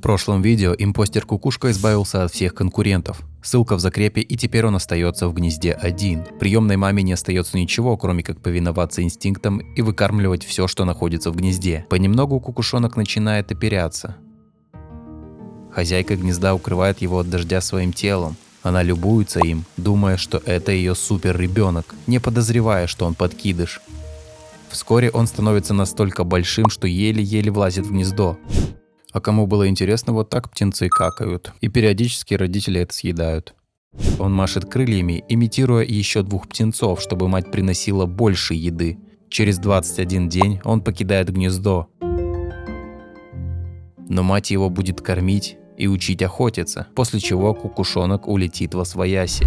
прошлом видео импостер Кукушка избавился от всех конкурентов. Ссылка в закрепе, и теперь он остается в гнезде один. Приемной маме не остается ничего, кроме как повиноваться инстинктам и выкармливать все, что находится в гнезде. Понемногу кукушонок начинает оперяться. Хозяйка гнезда укрывает его от дождя своим телом. Она любуется им, думая, что это ее супер ребенок, не подозревая, что он подкидыш. Вскоре он становится настолько большим, что еле-еле влазит в гнездо. А кому было интересно, вот так птенцы какают. И периодически родители это съедают. Он машет крыльями, имитируя еще 2 птенцов, чтобы мать приносила больше еды. Через 21 день он покидает гнездо. Но мать его будет кормить и учить охотиться, после чего кукушонок улетит восвояси.